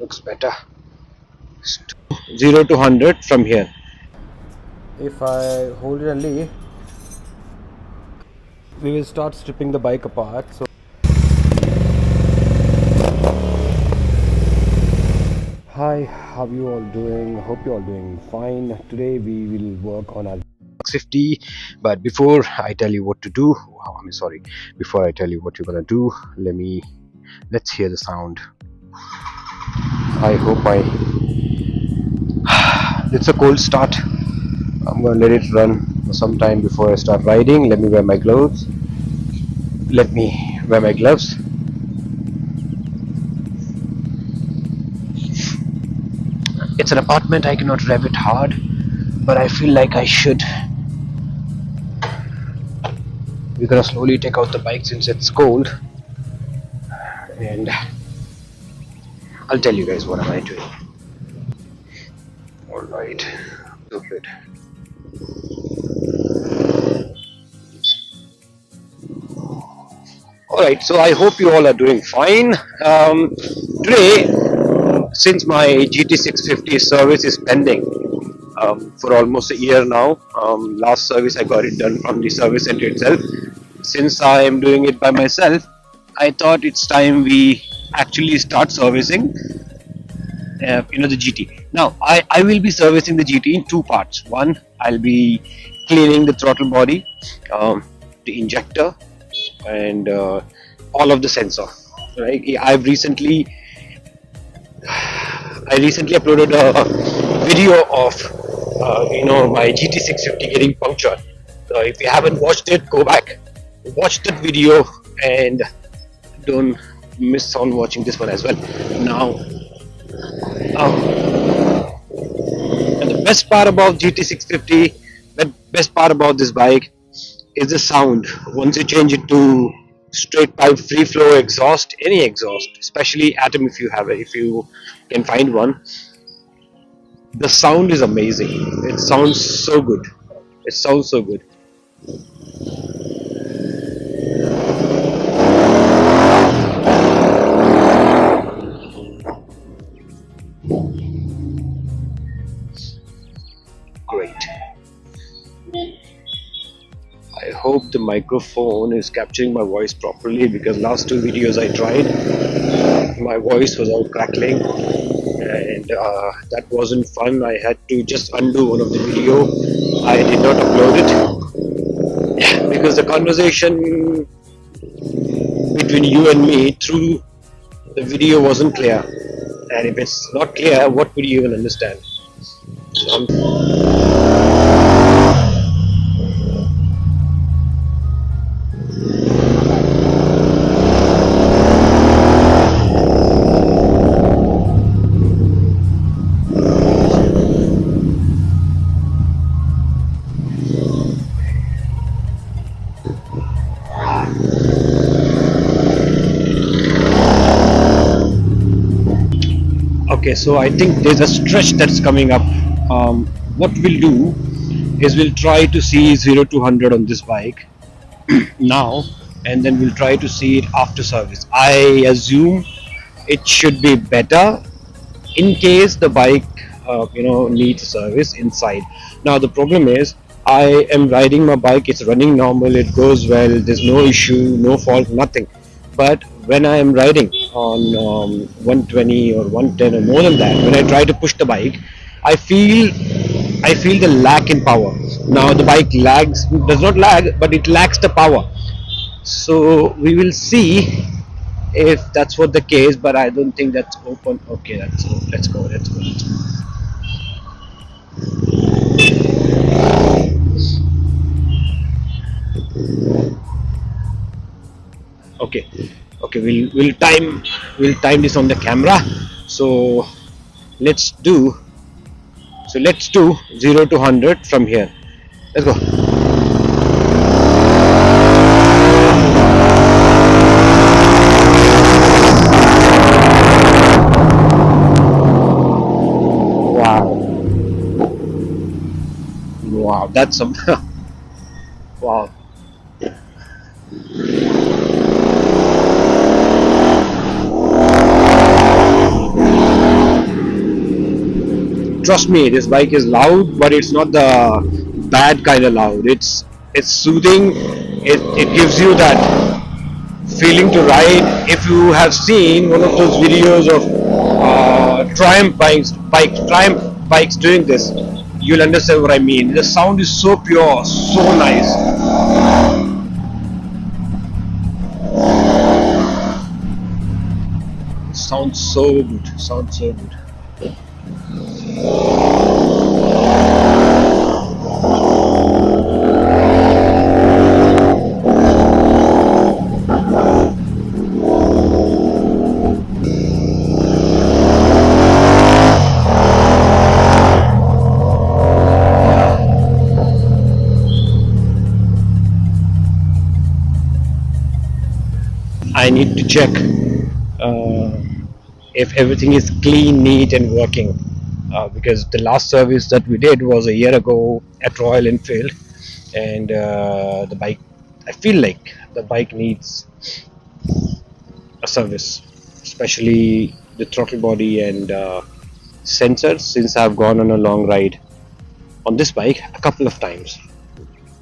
Looks better. 0 to 100 from here. If I hold it and leave, we will start stripping the bike apart. So hi, how you all doing? Hope you all doing fine. Today we will work on our 50. But before I tell you what to do, before I tell you what you're gonna do, let's hear the sound. I hope it's a cold start. I'm gonna let it run for some time before I start riding. Let me wear my gloves. It's an apartment. I cannot rev it hard, but I feel like I should. We're gonna slowly take out the bike since it's cold, and I'll tell you guys what am I doing. All right, so good. All right, so I hope you all are doing fine. Today, since my GT 650 service is pending for almost a year now, last service I got it done from the service center itself. Since I am doing it by myself, I thought it's time we actually start servicing the GT. Now I will be servicing the GT in two parts. One, I'll be cleaning the throttle body, the injector, and all of the sensor. Right, I recently uploaded a video of my GT 650 getting punctured. So if you haven't watched it, go back, watch that video, and don't miss on watching this one as well. Now, and the best part about GT 650, the best part about this bike is the sound. Once you change it to straight pipe free flow exhaust, any exhaust, especially Atom, if you can find one, the sound is amazing. It sounds so good. Great. I hope the microphone is capturing my voice properly, because last two videos I tried, my voice was all crackling, and that wasn't fun. I had to just undo one of the video. I did not upload it because the conversation between you and me through the video wasn't clear, and if it's not clear, what would you even understand? So okay, so I think there's a stretch that's coming up. What we'll do is we'll try to see 0 to 100 on this bike now, and then we'll try to see it after service. I assume it should be better in case the bike needs service inside. Now the problem is, I am riding my bike, it's running normal, it goes well, there's no issue, no fault, nothing. But when I am riding on 120 or 110 or more than that, when I try to push the bike, I feel the lack in power. Now the bike does not lag, but it lacks the power. So we will see if that's what the case, but I don't think that's open. Okay, that's let's go. Okay, we'll time this on the camera. So let's do 0 to 100 from here. Let's go. Wow, that's some wow. trust me, this bike is loud, but it's not the bad kind of loud. It's soothing. It gives you that feeling to ride. If you have seen one of those videos of Triumph bikes doing this, you'll understand what I mean. The sound is so pure, so nice. Sounds so good. Sounds so good. I need to check uh, if everything is clean, neat, and working. Because the last service that we did was a year ago at Royal Enfield, and the bike, I feel like the bike needs a service, especially the throttle body and sensors. Since I've gone on a long ride on this bike a couple of times,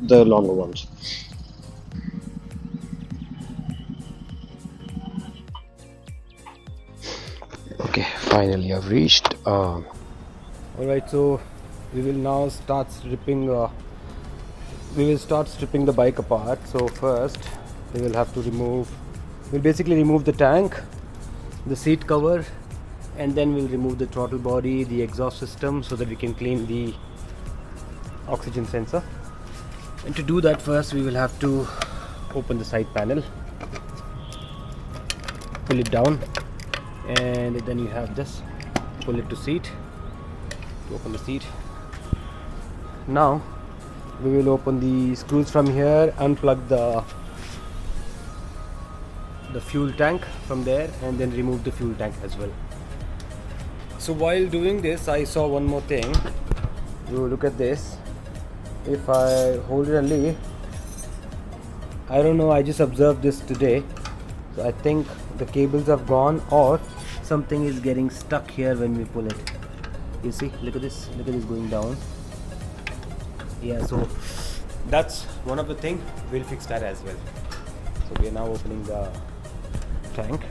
the longer ones. Okay, finally I've reached. Alright, so we will now start stripping the bike apart. So first we will have to we'll basically remove the tank, the seat cover, and then we'll remove the throttle body, the exhaust system, so that we can clean the oxygen sensor. And to do that, first we will have to open the side panel, pull it down, and then you have this, pull it to seat, to open the seat. Now we will open the screws from here, unplug the fuel tank from there, and then remove the fuel tank as well. So while doing this, I saw one more thing. You look at this. If I hold it a little, I don't know, I just observed this today. So I think the cables have gone, or something is getting stuck here when we pull it. You see, look at this going down. Yeah, so that's one of the things. We'll fix that as well. So we are now opening the tank.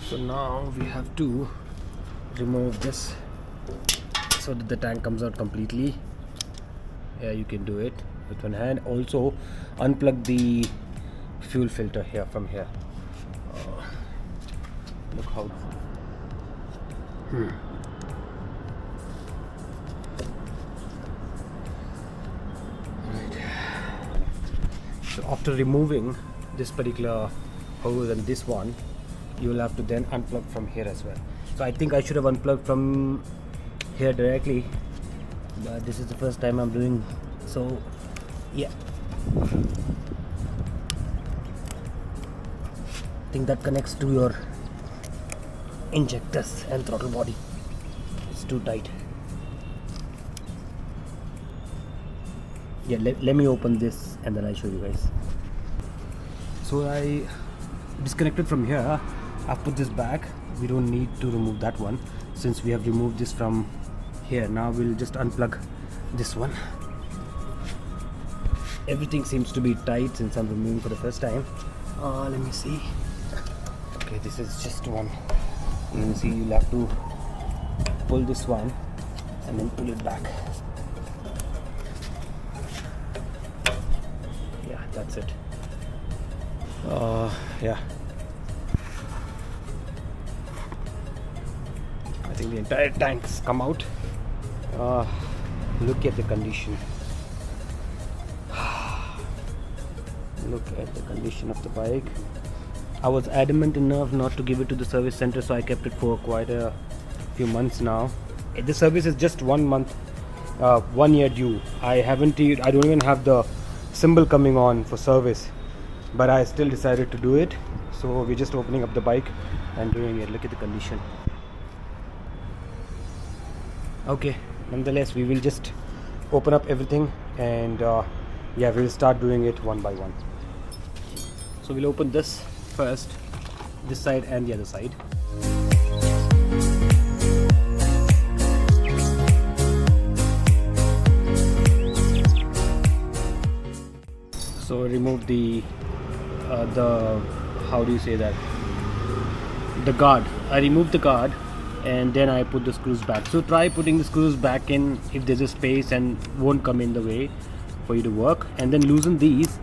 So now we have to remove this so that the tank comes out completely. Yeah, you can do it with one hand. Also unplug the fuel filter here from here. Look how right. So after removing this particular hose and this one, you will have to then unplug from here as well. So I think I should have unplugged from here directly, but this is the first time I'm doing so. Yeah, I think that connects to your injectors and throttle body. It's too tight. Yeah, let me open this and then I'll show you guys. So I disconnected from here. I've put this back. We don't need to remove that one since we have removed this from here. Now we'll just unplug this one. Everything seems to be tight since I'm removing for the first time. Let me see. Okay, this is just one. You can see you'll have to pull this one and then pull it back. Yeah, that's it. Yeah, I think the entire tank's come out. Look at the condition. Look at the condition of the bike. I was adamant enough not to give it to the service center, so I kept it for quite a few months now. The service is just 1 month, 1 year due. I don't even have the symbol coming on for service, but I still decided to do it. So we're just opening up the bike and doing it. Look at the condition. Okay, nonetheless we will just open up everything and Yeah, we'll start doing it one by one. So we'll open this first, this side and the other side. So remove the how do you say that, the guard. I removed the guard and then I put the screws back. So try putting the screws back in if there's a space and won't come in the way for you to work. And then loosen these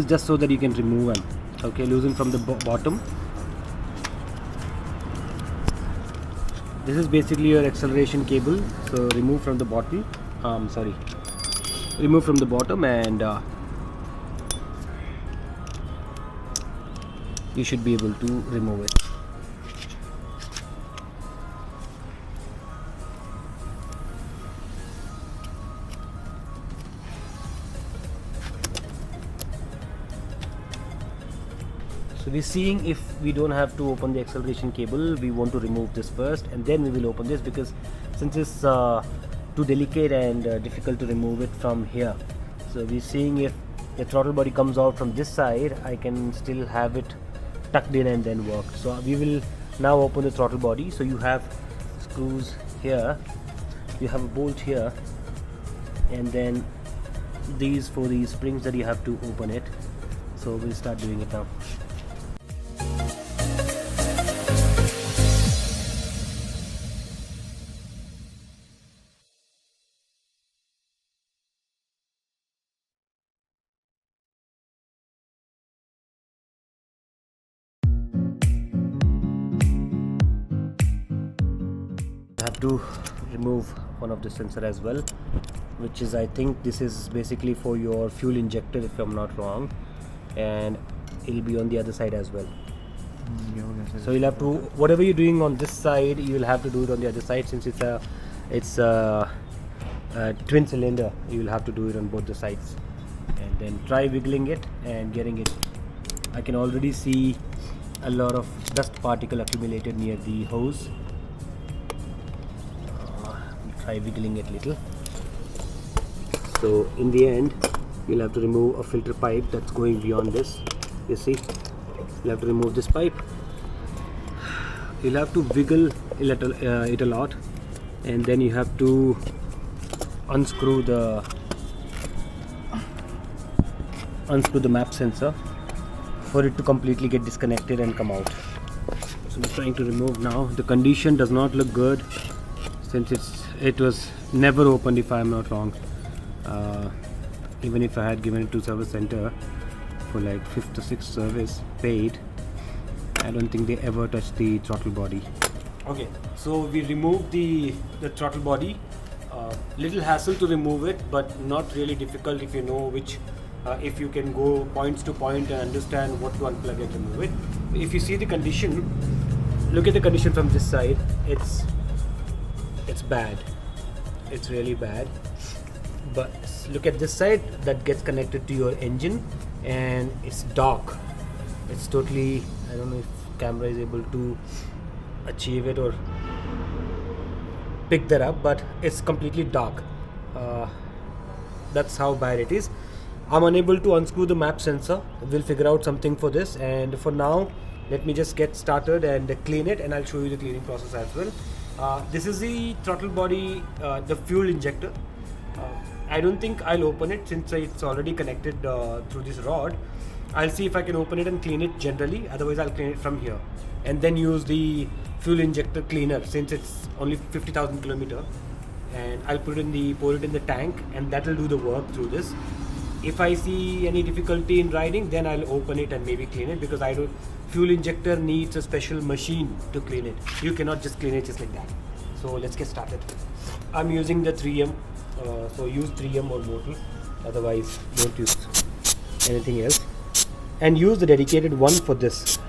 just so that you can remove them. Okay, loosen from the bottom. This is basically your acceleration cable, so remove from the bottom. Remove from the bottom, and you should be able to remove it. So we're seeing if we don't have to open the acceleration cable. We want to remove this first and then we will open this, because since it's too delicate and difficult to remove it from here. So we're seeing if the throttle body comes out from this side, I can still have it tucked in and then work. So we will now open the throttle body. So you have screws here, you have a bolt here, and then these for these springs that you have to open it. So we'll start doing it now. I have to remove one of the sensor as well, which is, I think this is basically for your fuel injector if I'm not wrong, and it'll be on the other side as well. So you'll have to, whatever you're doing on this side, you will have to do it on the other side, since it's a twin cylinder. You will have to do it on both the sides, and then try wiggling it and getting it. I can already see a lot of dust particle accumulated near the hose. Try wiggling it little. So in the end, you'll have to remove a filter pipe that's going beyond this. You see, you'll have to remove this pipe. You'll have to wiggle it a lot, and then you have to unscrew the map sensor for it to completely get disconnected and come out. So I'm trying to remove now. The condition does not look good, since it was never opened, if I'm not wrong. Even if I had given it to service center for like 5th or 6th service paid, I don't think they ever touched the throttle body. Okay, so we removed the throttle body. Little hassle to remove it, but not really difficult if you know which, if you can go points to point and understand what to unplug and remove it. If you see the condition, look at the condition from this side. It's bad. It's really bad. But look at this side that gets connected to your engine, and it's dark. It's totally, I don't know if camera is able to achieve it or pick that up, but it's completely dark. That's how bad it is. I'm unable to unscrew the map sensor. We'll figure out something for this, and for now let me just get started and clean it, and I'll show you the cleaning process as well. This is the throttle body, the fuel injector. I don't think I'll open it since it's already connected through this rod. I'll see if I can open it and clean it generally, otherwise I'll clean it from here and then use the fuel injector cleaner, since it's only 50,000 kilometer, and I'll pour it in the tank, and that will do the work through this. If I see any difficulty in riding, then I'll open it and maybe clean it, because fuel injector needs a special machine to clean it. You cannot just clean it just like that. So let's get started. I'm using the 3M, so use 3M or bottle, otherwise don't use anything else, and use the dedicated one for this.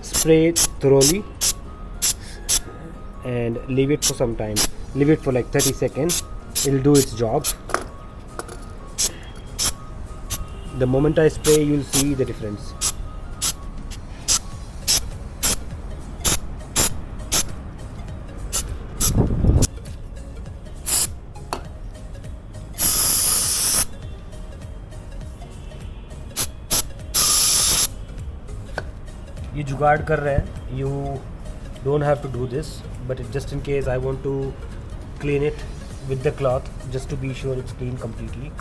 Spray it thoroughly and leave it for some time. Leave it for like 30 seconds. It'll do its job. The moment I spray, you'll see the difference. ये जुगाड़ कर रहे हैं. You don't have to do this, but just in case I want to clean it with the cloth just to be sure it's clean completely.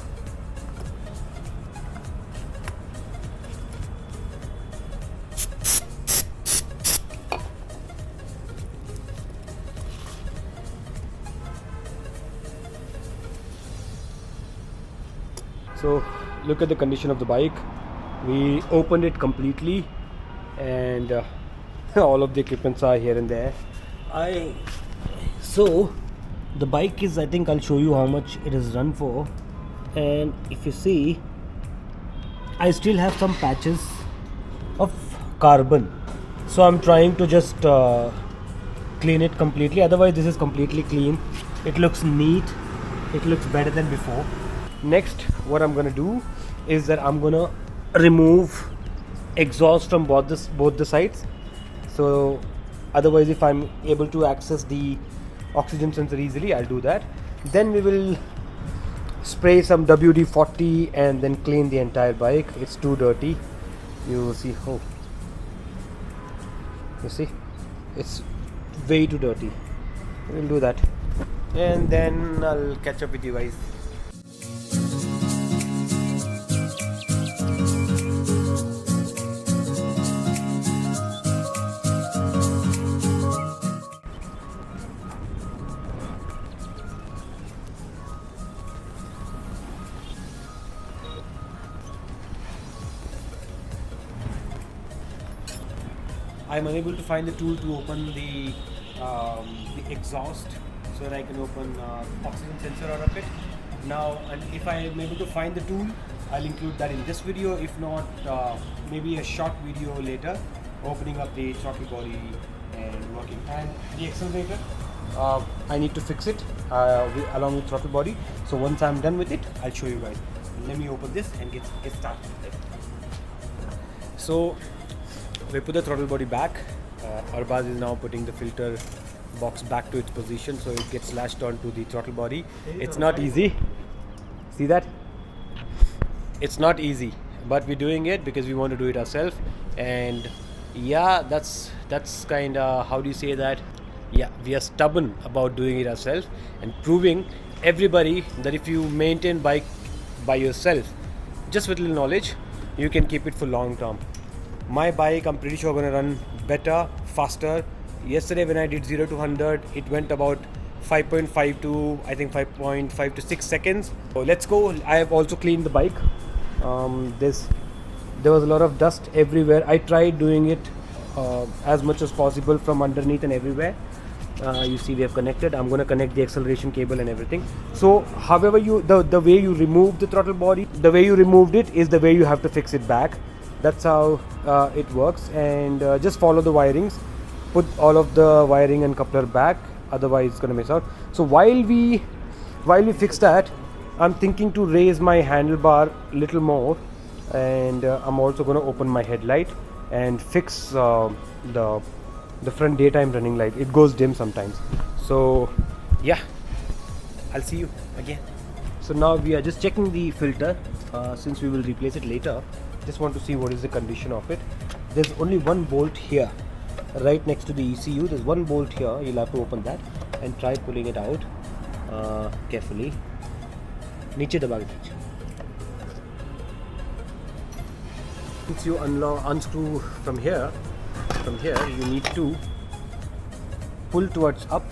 So look at the condition of the bike. We opened it completely, and all of the equipments are here and there. So the bike is, I think I'll show you how much it is run for, and if you see, I still have some patches of carbon, so I'm trying to just clean it completely. Otherwise this is completely clean. It looks neat, it looks better than before. Next, what I'm gonna do is that I'm gonna remove exhaust from both the sides. So otherwise, if I'm able to access the oxygen sensor easily, I'll do that. Then we will spray some WD-40 and then clean the entire bike. It's too dirty. You see, oh, you see, it's way too dirty. We'll do that, and then I'll catch up with you guys. I'm unable to find the tool to open the exhaust, so that I can open oxygen sensor out of it. Now, and if I am able to find the tool, I'll include that in this video. If not, maybe a short video later, opening up the throttle body and working. And the accelerator, I need to fix it along with throttle body. So once I'm done with it, I'll show you guys. Let me open this and get started with it. So we put the throttle body back. Arbaz is now putting the filter box back to its position, so it gets lashed onto the throttle body. It's not easy. See that? It's not easy, but we're doing it because we want to do it ourselves. And yeah, that's kind of, how do you say that? Yeah, we are stubborn about doing it ourselves and proving everybody that if you maintain bike by yourself, just with little knowledge, you can keep it for long term. My bike, I'm pretty sure, gonna run better, faster. Yesterday when I did 0 to 100, it went about 5.5 to, I think, 5.5 to 6 seconds. So let's go. I have also cleaned the bike. There was a lot of dust everywhere. I tried doing it as much as possible from underneath and everywhere. You see, we have connected. I'm gonna connect the acceleration cable and everything. So however the way you remove the throttle body, the way you removed it is the way you have to fix it back. That's how it works. And just follow the wirings, put all of the wiring and coupler back, otherwise it's gonna miss out. So while we fix that, I'm thinking to raise my handlebar a little more, and I'm also gonna open my headlight and fix the front daytime running light. It goes dim sometimes. So yeah, I'll see you again. So now we are just checking the filter, since we will replace it later. Just want to see what is the condition of it. There's only one bolt here, right next to the ECU. There's one bolt here. You'll have to open that and try pulling it out carefully. नीचे दबा के खींचो. Once you unscrew from here, you need to pull towards up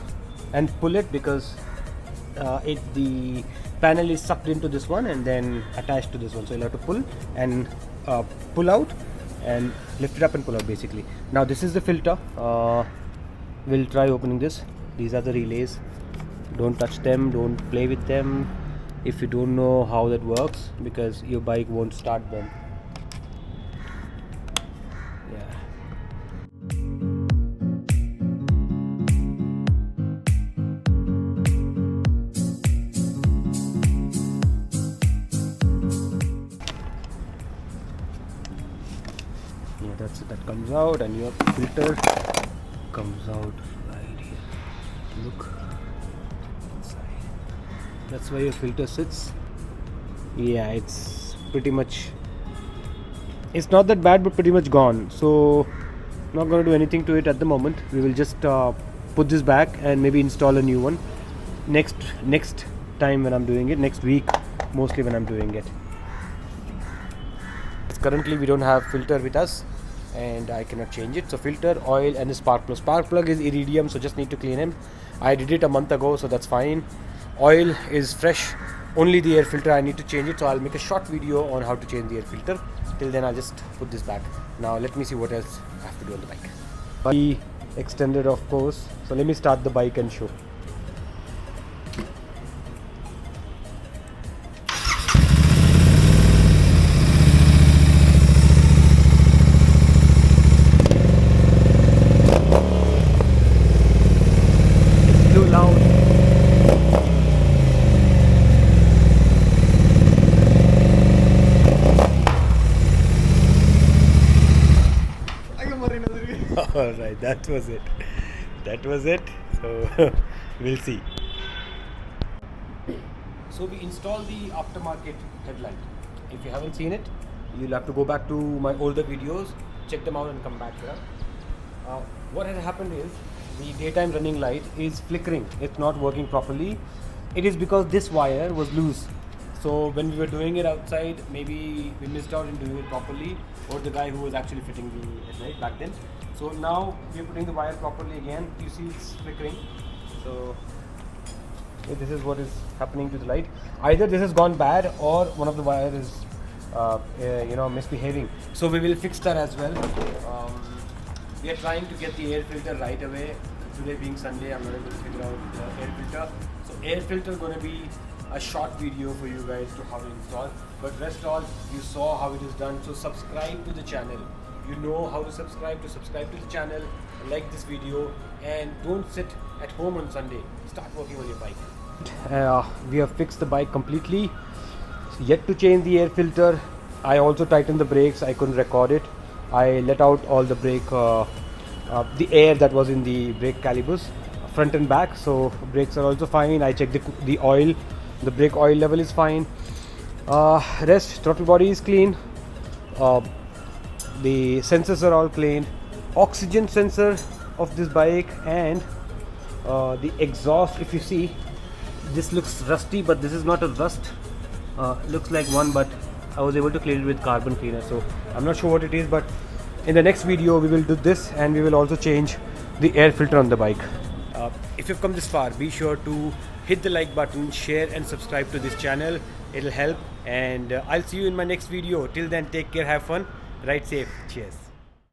and pull it, because the panel is sucked into this one and then attached to this one. So you'll have to pull and pull out and lift it up and pull out basically. Now this is the filter. We'll try opening this. These are the relays. Don't touch them, don't play with them if you don't know how that works, because your bike won't start them. That comes out, and your filter comes out right here. Look inside. That's where your filter sits. Yeah, it's pretty much, it's not that bad, but pretty much gone. So Not going to do anything to it at the moment. We will just put this back and maybe install a new one next time when I'm doing it, next week mostly when I'm doing it. Currently we don't have filter with us and I cannot change it. So filter, oil and the spark plug. Spark plug is iridium, so just need to clean him. I did it a month ago, so that's fine. Oil is fresh. Only the air filter I need to change it, so I'll make a short video on how to change the air filter. Till then I'll just put this back. Now let me see what else I have to do on the bike. Key extended of course. So let me start the bike and show. It's too loud. Alright, that was it. So we'll see. So we installed the aftermarket headlight. If you haven't seen it, you'll have to go back to my older videos, check them out and come back here. What has happened is the daytime running light is flickering. It's not working properly. It is because this wire was loose. So when we were doing it outside, maybe we missed out in doing it properly, or the guy who was actually fitting the headlight back then. So now we're putting the wire properly again. You see it's flickering. So this is what is happening to the light. Either this has gone bad or one of the wire is misbehaving. So we will fix that as well. We are trying to get the air filter right away. Today being Sunday, I'm not able to figure out the air filter. So air filter going to be a short video for you guys to how to install. But rest all, you saw how it is done. So subscribe to the channel. You know how to subscribe to the channel, like this video, and don't sit at home on Sunday. Start working on your bike. We have fixed the bike completely. Yet to change the air filter. I also tightened the brakes. I couldn't record it. I let out all the brake, the air that was in the brake calipers, front and back. So brakes are also fine. I checked the oil. The brake oil level is fine. Rest, throttle body is clean. The sensors are all cleaned. Oxygen sensor of this bike and the exhaust, if you see, this looks rusty, but this is not a rust. Looks like one, but I was able to clean it with carbon cleaner, so I'm not sure what it is, but in the next video we will do this, and we will also change the air filter on the bike. If you've come this far, be sure to hit the like button, share and subscribe to this channel. It'll help, and I'll see you in my next video. Till then, take care, have fun, ride safe, cheers.